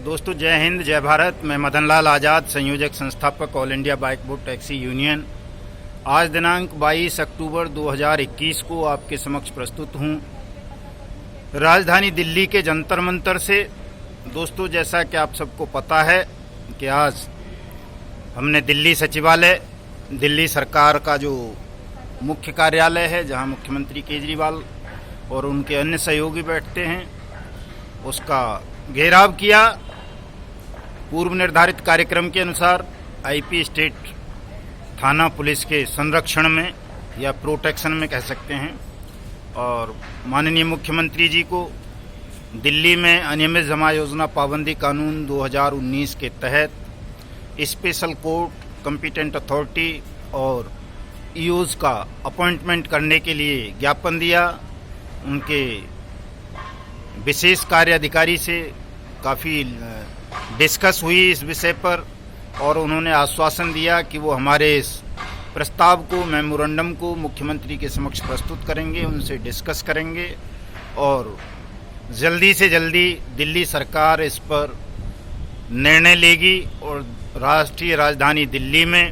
दोस्तों जय हिंद जय भारत। मैं मदन लाल आज़ाद, संयोजक संस्थापक all India bike boat taxi union. आज दिनांक 22 अक्टूबर 2021 को आपके समक्ष प्रस्तुत हूँ राजधानी दिल्ली के जंतर मंतर से। दोस्तों जैसा कि आप सबको पता है कि आज हमने दिल्ली सचिवालय, दिल्ली सरकार का जो मुख्य कार्यालय है जहां मुख्यमंत्री केजरीवाल और उनके अन्य सहयोगी बैठते हैं, उसका घेराव किया। पूर्व निर्धारित कार्यक्रम के अनुसार आईपी स्टेट थाना पुलिस के संरक्षण में या प्रोटेक्शन में कह सकते हैं, और माननीय मुख्यमंत्री जी को दिल्ली में अनियमित जमा योजना पाबंदी कानून 2019 के तहत स्पेशल कोर्ट, कॉम्पिटेंट अथॉरिटी और ईओज का अपॉइंटमेंट करने के लिए ज्ञापन दिया। उनके विशेष कार्य अधिकारी से काफ़ी डिस्कस हुई इस विषय पर, और उन्होंने आश्वासन दिया कि वो हमारे इस प्रस्ताव को, मेमोरेंडम को मुख्यमंत्री के समक्ष प्रस्तुत करेंगे, उनसे डिस्कस करेंगे और जल्दी से जल्दी दिल्ली सरकार इस पर निर्णय लेगी और राष्ट्रीय राजधानी दिल्ली में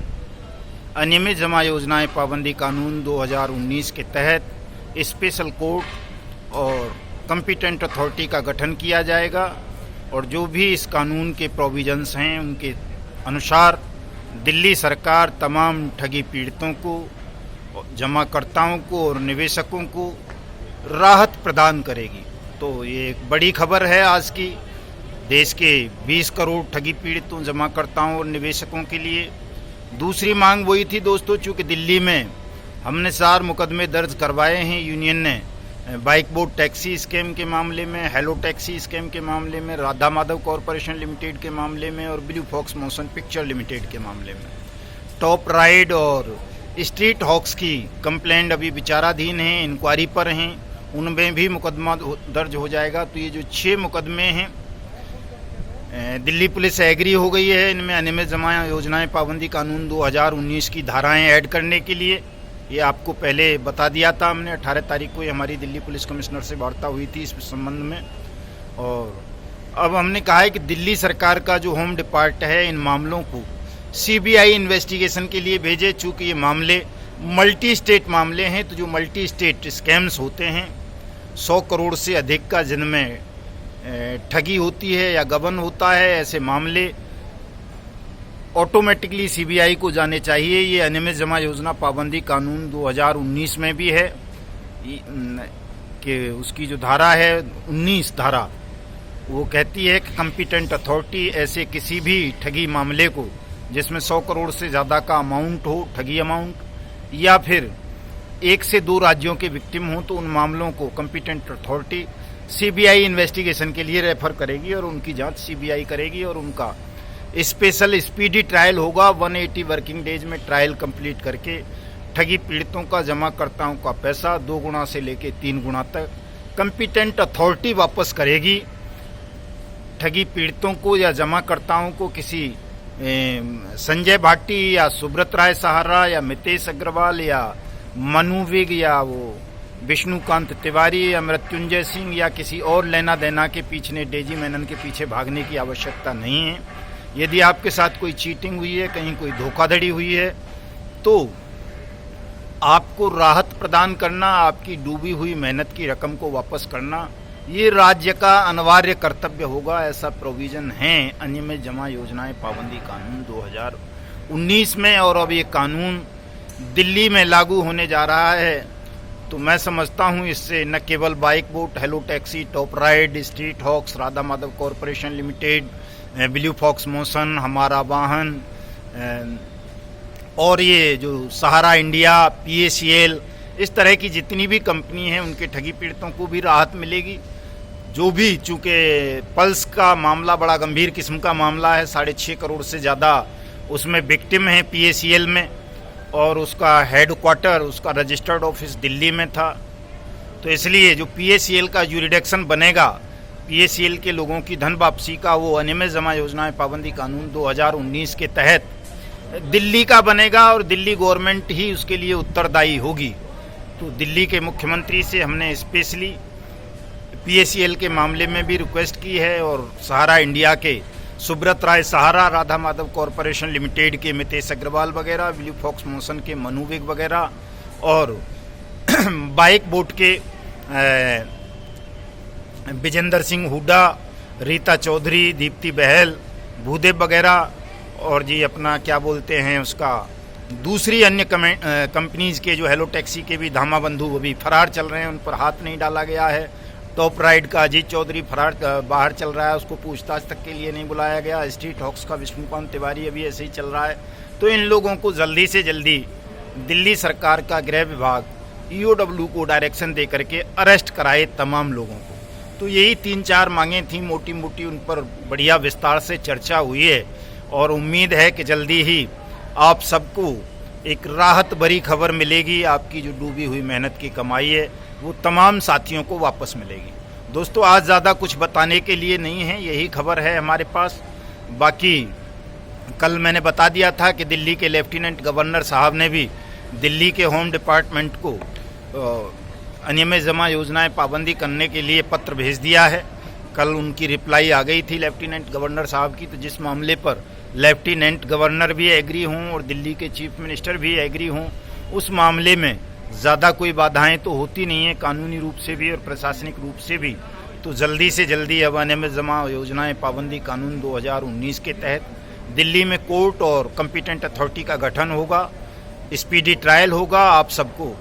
अनियमित जमा योजनाएं पाबंदी कानून 2019 के तहत स्पेशल कोर्ट और कॉम्पिटेंट अथॉरिटी का गठन किया जाएगा, और जो भी इस कानून के प्रोविजंस हैं उनके अनुसार दिल्ली सरकार तमाम ठगी पीड़ितों को, जमाकर्ताओं को और निवेशकों को राहत प्रदान करेगी। तो ये एक बड़ी खबर है आज की देश के 20 करोड़ ठगी पीड़ितों, जमाकर्ताओं और निवेशकों के लिए। दूसरी मांग वही थी दोस्तों, चूँकि दिल्ली में हमने 4 मुकदमे दर्ज करवाए हैं यूनियन ने, बाइक बोट टैक्सी स्कैम के मामले में, हेलो टैक्सी स्कैम के मामले में, राधा माधव कॉरपोरेशन लिमिटेड के मामले में और Blue Fox Motion Picture Limited के मामले में। टॉप राइड और स्ट्रीट हॉक्स की कंप्लेंट अभी विचाराधीन हैं, इंक्वायरी पर हैं, उनमें भी मुकदमा दर्ज हो जाएगा। तो ये जो 6 मुकदमे हैं, दिल्ली पुलिस एग्री हो गई है इनमें अनियमित जमा योजनाएं पाबंदी कानून 2019 की धाराएं ऐड करने के लिए। ये आपको पहले बता दिया था हमने, 18 तारीख को हमारी दिल्ली पुलिस कमिश्नर से वार्ता हुई थी इस संबंध में। और अब हमने कहा है कि दिल्ली सरकार का जो होम डिपार्ट है इन मामलों को सीबीआई इन्वेस्टिगेशन के लिए भेजे। चूँकि ये मामले मल्टी स्टेट मामले हैं, तो जो मल्टी स्टेट स्कैम्स होते हैं 100 करोड़ से अधिक का, जिनमें ठगी होती है या गबन होता है, ऐसे मामले ऑटोमेटिकली सीबीआई को जाने चाहिए। ये अनियमित जमा योजना पाबंदी कानून 2019 में भी है कि उसकी जो धारा है 19 धारा, वो कहती है कि कॉम्पिटेंट अथॉरिटी ऐसे किसी भी ठगी मामले को जिसमें 100 करोड़ से ज़्यादा का अमाउंट हो, ठगी अमाउंट, या फिर 1 से 2 राज्यों के विक्टिम हो, तो उन मामलों को कॉम्पिटेंट अथॉरिटी सीबीआई इन्वेस्टिगेशन के लिए रेफर करेगी और उनकी जांच सीबीआई करेगी और उनका स्पेशल स्पीडी ट्रायल होगा। 180 वर्किंग डेज में ट्रायल कंप्लीट करके ठगी पीड़ितों का, जमाकर्ताओं का पैसा 2 गुना से लेकर 3 गुना तक कॉम्पिटेंट अथॉरिटी वापस करेगी। ठगी पीड़ितों को या जमाकर्ताओं को किसी संजय भाटी या सुब्रत राय सहारा या मितेश अग्रवाल या मनु विग या वो विष्णुकांत तिवारी या मृत्युंजय सिंह या किसी और लेना देना के पीछे, डेजी मेनन के पीछे भागने की आवश्यकता नहीं है। यदि आपके साथ कोई चीटिंग हुई है, कहीं कोई धोखाधड़ी हुई है, तो आपको राहत प्रदान करना, आपकी डूबी हुई मेहनत की रकम को वापस करना, ये राज्य का अनिवार्य कर्तव्य होगा। ऐसा प्रोविजन है अनियमित जमा योजनाएं पाबंदी कानून 2019 में, और अब ये कानून दिल्ली में लागू होने जा रहा है। तो मैं समझता हूँ इससे न केवल Bike Bot, Hello Taxi, Top Ride, Street Hawks, Radha Madhav corporation limited, Blue Fox Motion, हमारा वाहन और ये जो सहारा इंडिया, PACL, इस तरह की जितनी भी कंपनी हैं उनके ठगी पीड़ितों को भी राहत मिलेगी। जो भी, चूँकि पल्स का मामला बड़ा गंभीर किस्म का मामला है, 6.5 करोड़ से ज़्यादा उसमें विक्टिम है PACL में, और उसका हेडक्वार्टर, उसका रजिस्टर्ड ऑफिस दिल्ली में था। तो इसलिए जो PACL का यूरिडिक्शन बनेगा, PACL के लोगों की धन वापसी का, वो अनियमित जमा योजनाएं पाबंदी कानून 2019 के तहत दिल्ली का बनेगा और दिल्ली गवर्नमेंट ही उसके लिए उत्तरदायी होगी। तो दिल्ली के मुख्यमंत्री से हमने स्पेशली पीएसीएल के मामले में भी रिक्वेस्ट की है और सहारा इंडिया के सुब्रत राय सहारा, राधा माधव कॉरपोरेशन लिमिटेड के मितेश अग्रवाल वगैरह, ब्लू फॉक्स मोशन के मनु विग वगैरह और बाइक बोट के विजेंद्र सिंह हुड्डा, रीता चौधरी, दीप्ति बहल, भूदेव वगैरह और जी अपना क्या बोलते हैं उसका दूसरी अन्य कंपनीज के जो हेलो टैक्सी के भी धामा बंधु वो भी फरार चल रहे हैं, उन पर हाथ नहीं डाला गया है। टॉप राइड का अजीत चौधरी फरार बाहर चल रहा है, उसको पूछताछ तक के लिए नहीं बुलाया गया। स्ट्रीट हॉक्स का विष्णुकांत तिवारी अभी ऐसे ही चल रहा है। तो इन लोगों को जल्दी से जल्दी दिल्ली सरकार का गृह विभाग ईओडब्ल्यू को डायरेक्शन दे करके अरेस्ट कराए तमाम लोगों को। तो यही 3-4 मांगें थी मोटी मोटी, उन पर बढ़िया विस्तार से चर्चा हुई है और उम्मीद है कि जल्दी ही आप सबको एक राहत भरी खबर मिलेगी। आपकी जो डूबी हुई मेहनत की कमाई है वो तमाम साथियों को वापस मिलेगी। दोस्तों आज ज़्यादा कुछ बताने के लिए नहीं है, यही खबर है हमारे पास। बाकी कल मैंने बता दिया था कि दिल्ली के लेफ्टिनेंट गवर्नर साहब ने भी दिल्ली के होम डिपार्टमेंट को अनियमित जमा योजनाएं पाबंदी करने के लिए पत्र भेज दिया है। कल उनकी रिप्लाई आ गई थी लेफ्टिनेंट गवर्नर साहब की। तो जिस मामले पर लेफ्टिनेंट गवर्नर भी एग्री हों और दिल्ली के चीफ मिनिस्टर भी एग्री हों, उस मामले में ज़्यादा कोई बाधाएं तो होती नहीं है कानूनी रूप से भी और प्रशासनिक रूप से भी। तो जल्दी से जल्दी अब अनियमित जमा योजनाएं पाबंदी कानून 2019 के तहत दिल्ली में कोर्ट और कॉम्पिटेंट अथॉरिटी का गठन होगा, स्पीडी ट्रायल होगा, आप सबको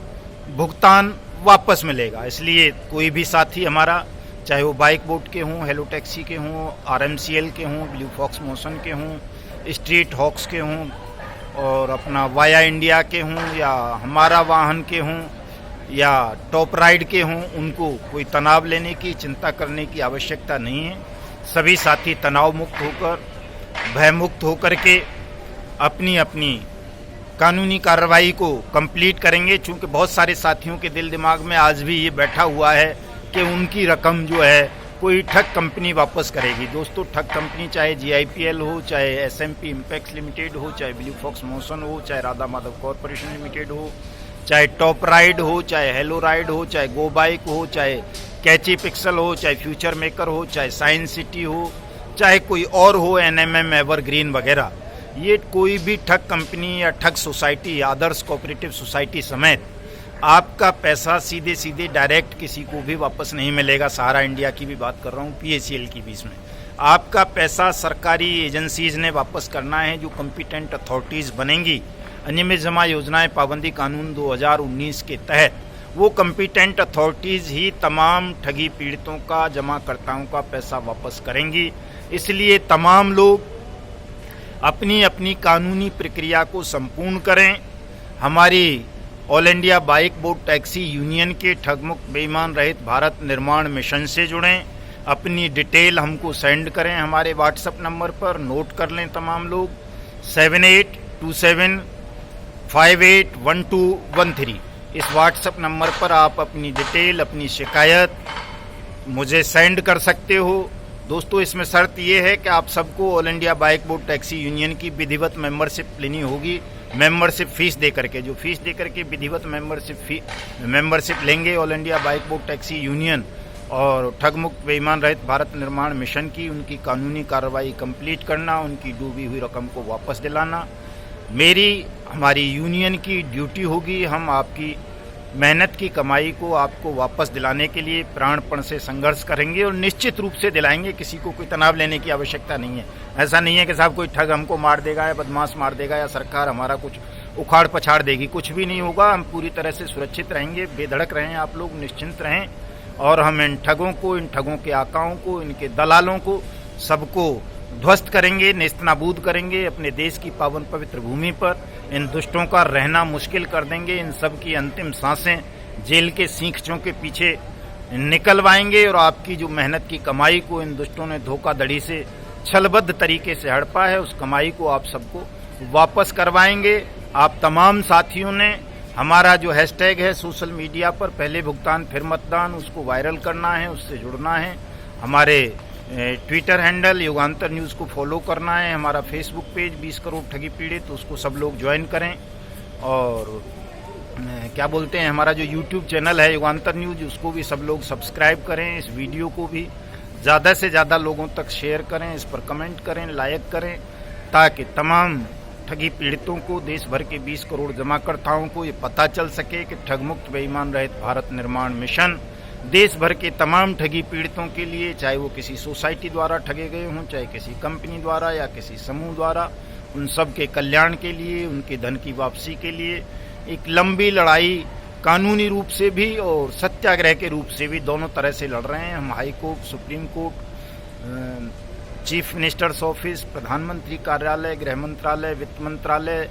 भुगतान वापस मिलेगा। इसलिए कोई भी साथी हमारा, चाहे वो बाइक बोट के हों, हेलो टैक्सी के हों, आरएमसीएल के हों, ब्लू फॉक्स मोशन के हों, स्ट्रीट हॉक्स के हों और अपना वाया इंडिया के हों या हमारा वाहन के हों या टॉप राइड के हों, उनको कोई तनाव लेने की, चिंता करने की आवश्यकता नहीं है। सभी साथी तनाव मुक्त होकर, भयमुक्त होकर के अपनी अपनी कानूनी कार्रवाई को कंप्लीट करेंगे। चूँकि बहुत सारे साथियों के दिल दिमाग में आज भी ये बैठा हुआ है कि उनकी रकम जो है कोई ठग कंपनी वापस करेगी। दोस्तों ठग कंपनी चाहे जीआईपीएल हो, चाहे एसएमपी इम्पैक्स लिमिटेड हो, चाहे ब्लू फॉक्स मोशन हो, चाहे राधा माधव कॉरपोरेशन लिमिटेड हो, चाहे टॉप राइड हो, चाहे हेलो राइड हो, चाहे गो बाइक हो, चाहे कैची पिक्सल हो, चाहे फ्यूचर मेकर हो, चाहे साइंस सिटी हो, चाहे कोई और हो, एनएमएम एवरग्रीन वगैरह, ये कोई भी ठग कंपनी या ठग सोसाइटी, आदर्श कोऑपरेटिव सोसाइटी समेत आपका पैसा सीधे सीधे डायरेक्ट किसी को भी वापस नहीं मिलेगा। सहारा इंडिया की भी बात कर रहा हूँ, पीएसीएल की भी। इसमें आपका पैसा सरकारी एजेंसीज ने वापस करना है, जो कॉम्पिटेंट अथॉरिटीज़ बनेंगी अनियमित जमा योजनाएं पाबंदी कानून 2019 के तहत। वो कॉम्पिटेंट अथॉरिटीज़ ही तमाम ठगी पीड़ितों का, जमाकर्ताओं का पैसा वापस करेंगी। इसलिए तमाम लोग अपनी अपनी कानूनी प्रक्रिया को संपूर्ण करें। हमारी all India bike boat taxi union के ठगमुक्त बेईमान रहित भारत निर्माण मिशन से जुड़ें। अपनी डिटेल हमको सेंड करें हमारे व्हाट्सएप नंबर पर, नोट कर लें तमाम लोग, 7827581213। इस व्हाट्सएप नंबर पर आप अपनी डिटेल, अपनी शिकायत मुझे सेंड कर सकते हो। दोस्तों इसमें शर्त ये है कि आप सबको all India bike boat taxi union की विधिवत मेंबरशिप लेनी होगी। मेंबरशिप फीस दे करके, जो फीस दे करके विधिवत मेंबरशिप लेंगे all India bike boat taxi union और ठगमुक्त बेईमान रहित भारत निर्माण मिशन की, उनकी कानूनी कार्रवाई कंप्लीट करना, उनकी डूबी हुई रकम को वापस दिलाना हमारी यूनियन की ड्यूटी होगी। हम आपकी मेहनत की कमाई को आपको वापस दिलाने के लिए प्राणपण से संघर्ष करेंगे और निश्चित रूप से दिलाएंगे। किसी को कोई तनाव लेने की आवश्यकता नहीं है। ऐसा नहीं है कि साहब कोई ठग हमको मार देगा या बदमाश मार देगा या सरकार हमारा कुछ उखाड़ पछाड़ देगी, कुछ भी नहीं होगा। हम पूरी तरह से सुरक्षित रहेंगे। बेधड़क रहें आप लोग, निश्चिंत रहें। और हम इन ठगों को, इन ठगों के आकाओं को, इनके दलालों को सबको ध्वस्त करेंगे, नेस्तनाबूद करेंगे। अपने देश की पावन पवित्र भूमि पर इन दुष्टों का रहना मुश्किल कर देंगे। इन सब की अंतिम सांसें जेल के सींखों के पीछे निकलवाएंगे और आपकी जो मेहनत की कमाई को इन दुष्टों ने धोखाधड़ी से, छलबद्ध तरीके से हड़पा है, उस कमाई को आप सबको वापस करवाएंगे। आप तमाम साथियों ने हमारा जो हैशटैग है सोशल मीडिया पर, पहले भुगतान फिर मतदान, उसको वायरल करना है, उससे जुड़ना है। हमारे ट्विटर हैंडल युगांतर न्यूज़ को फॉलो करना है। हमारा फेसबुक पेज 20 करोड़ ठगी पीड़ित, उसको सब लोग ज्वाइन करें। और क्या बोलते हैं, हमारा जो YouTube चैनल है युगांतर न्यूज, उसको भी सब लोग सब्सक्राइब करें। इस वीडियो को भी ज़्यादा से ज़्यादा लोगों तक शेयर करें, इस पर कमेंट करें, लाइक करें, ताकि तमाम ठगी पीड़ितों को, देश भर के 20 करोड़ जमाकर्ताओं को ये पता चल सके कि ठगमुक्त बेईमान रहित भारत निर्माण मिशन देश भर के तमाम ठगी पीड़ितों के लिए, चाहे वो किसी सोसाइटी द्वारा ठगे गए हों, चाहे किसी कंपनी द्वारा या किसी समूह द्वारा, उन सब के कल्याण के लिए, उनके धन की वापसी के लिए एक लंबी लड़ाई कानूनी रूप से भी और सत्याग्रह के रूप से भी दोनों तरह से लड़ रहे हैं। हम high court, supreme court, chief minister's office, प्रधानमंत्री कार्यालय, गृह मंत्रालय, वित्त मंत्रालय,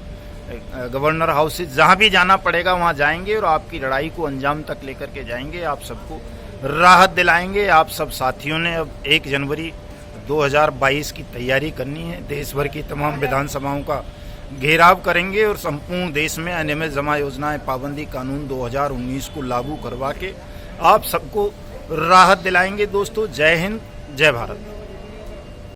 गवर्नर हाउसेज, जहां भी जाना पड़ेगा वहां जाएंगे और आपकी लड़ाई को अंजाम तक लेकर के जाएंगे। आप सबको राहत दिलाएंगे। आप सब साथियों ने अब 1 जनवरी 2022 की तैयारी करनी है। देश भर की तमाम विधानसभाओं का घेराव करेंगे और संपूर्ण देश में अनियमित जमा योजनाएं पाबंदी कानून 2019 को लागू करवा के आप सबको राहत दिलाएंगे। दोस्तों, जय हिंद, जय भारत।